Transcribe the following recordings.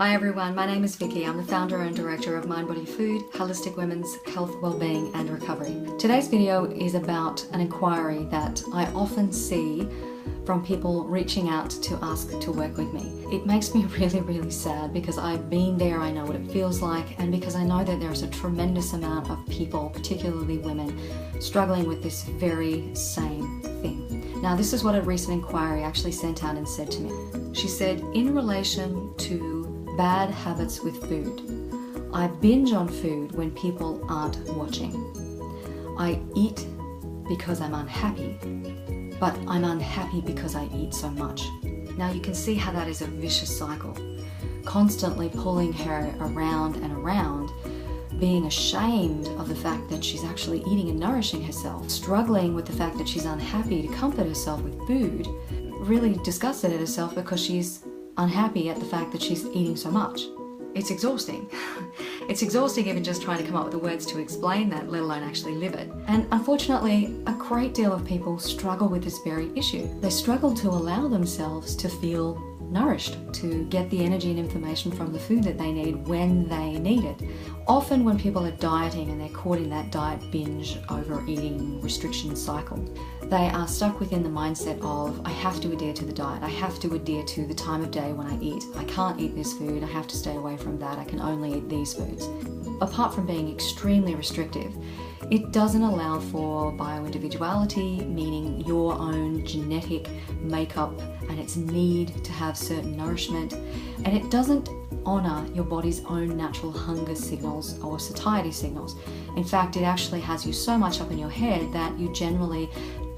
Hi everyone, my name is Vicky. I'm the founder and director of Mind Body Food, Holistic Women's Health, Wellbeing and Recovery. Today's video is about an inquiry that I often see from people reaching out to ask to work with me. It makes me really sad because I've been there, I know what it feels like, and because I know that there's a tremendous amount of people, particularly women, struggling with this very same thing. Now, this is what a recent inquiry actually sent out and said to me. She said, in relation to bad habits with food, I binge on food when people aren't watching. I eat because I'm unhappy, but I'm unhappy because I eat so much. Now you can see how that is a vicious cycle, constantly pulling her around and around, being ashamed of the fact that she's actually eating and nourishing herself, struggling with the fact that she's unhappy to comfort herself with food, really disgusted at herself because she's unhappy at the fact that she's eating so much. It's exhausting. It's exhausting even just trying to come up with the words to explain that, let alone actually live it. And unfortunately, a great deal of people struggle with this very issue. They struggle to allow themselves to feel nourished, to get the energy and information from the food that they need when they need it. Often when people are dieting and they're caught in that diet binge overeating restriction cycle, they are stuck within the mindset of, I have to adhere to the diet, I have to adhere to the time of day when I eat, I can't eat this food, I have to stay away from that, I can only eat these foods. Apart from being extremely restrictive, it doesn't allow for bioindividuality, meaning your own genetic makeup and its need to have certain nourishment, and it doesn't honor your body's own natural hunger signals or satiety signals. In fact, it actually has you so much up in your head that you generally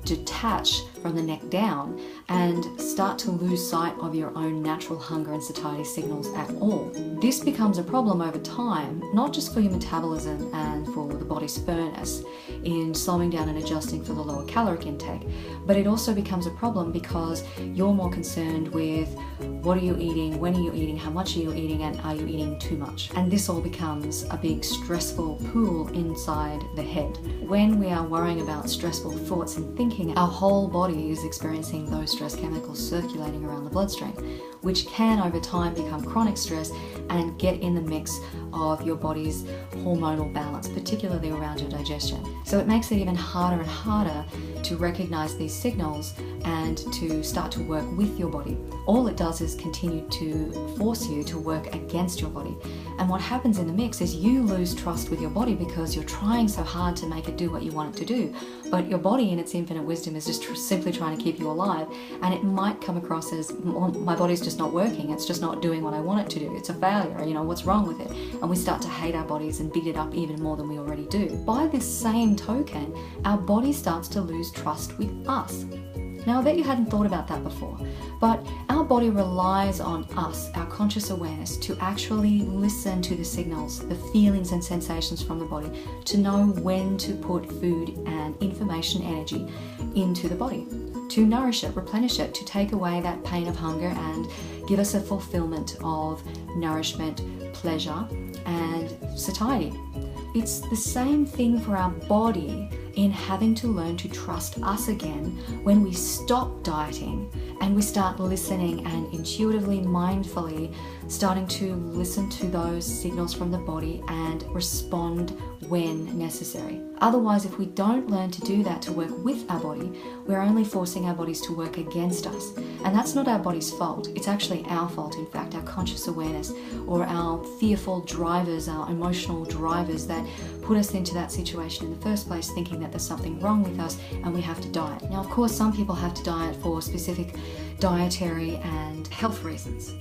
detach from the neck down and start to lose sight of your own natural hunger and satiety signals at all. This becomes a problem over time, not just for your metabolism and for the body's furnace in slowing down and adjusting for the lower caloric intake, but it also becomes a problem because you're more concerned with what are you eating, when are you eating, how much are you eating, and are you eating too much? And this all becomes a big stressful pool inside the head. When we are worrying about stressful thoughts and thinking, our whole body is experiencing those stress chemicals circulating around the bloodstream, which can over time become chronic stress and get in the mix of your body's hormonal balance, particularly around your digestion. So it makes it even harder and harder to recognize these signals and to start to work with your body. All it does is continue to force you to work against your body. And what happens in the mix is you lose trust with your body because you're trying so hard to make it do what you want it to do. But your body in its infinite wisdom is just simply trying to keep you alive. And it might come across as, my body's just not working. It's just not doing what I want it to do. It's a failure. You know, what's wrong with it? And we start to hate our bodies and beat it up even more than we already do. By this same token, our body starts to lose trust with us. Now, I bet you hadn't thought about that before, but our body relies on us, our conscious awareness, to actually listen to the signals, the feelings and sensations from the body, to know when to put food and information energy into the body, to nourish it, replenish it, to take away that pain of hunger and give us a fulfillment of nourishment, pleasure, and satiety. It's the same thing for our body in having to learn to trust us again when we stop dieting and we start listening and intuitively, mindfully starting to listen to those signals from the body and respond when necessary. Otherwise, if we don't learn to do that, to work with our body, we're only forcing our bodies to work against us. And that's not our body's fault. It's actually our fault, in fact, our conscious awareness or our fearful drivers, our emotional drivers that put us into that situation in the first place, thinking that there's something wrong with us and we have to diet. Now, of course, some people have to diet for specific dietary and health reasons.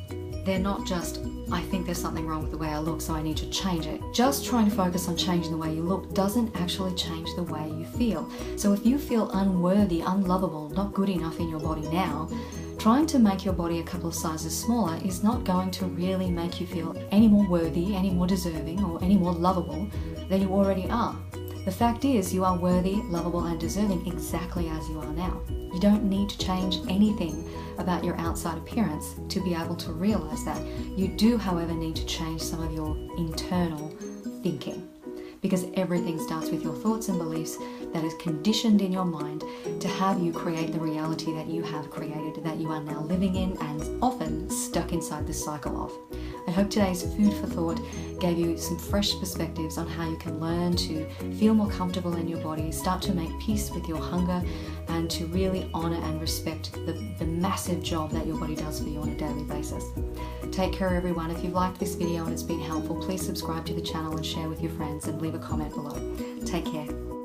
They're not just, I think there's something wrong with the way I look, so I need to change it. Just trying to focus on changing the way you look doesn't actually change the way you feel. So if you feel unworthy, unlovable, not good enough in your body now, trying to make your body a couple of sizes smaller is not going to really make you feel any more worthy, any more deserving, or any more lovable than you already are. The fact is, you are worthy, lovable, and deserving exactly as you are now. You don't need to change anything about your outside appearance to be able to realize that. You do, however, need to change some of your internal thinking, because everything starts with your thoughts and beliefs that is conditioned in your mind to have you create the reality that you have created, that you are now living in and often stuck inside this cycle of. I hope today's food for thought gave you some fresh perspectives on how you can learn to feel more comfortable in your body, start to make peace with your hunger, and to really honor and respect the massive job that your body does for you on a daily basis. Take care, everyone. If you've liked this video and it's been helpful, please subscribe to the channel and share with your friends and leave a comment below. Take care.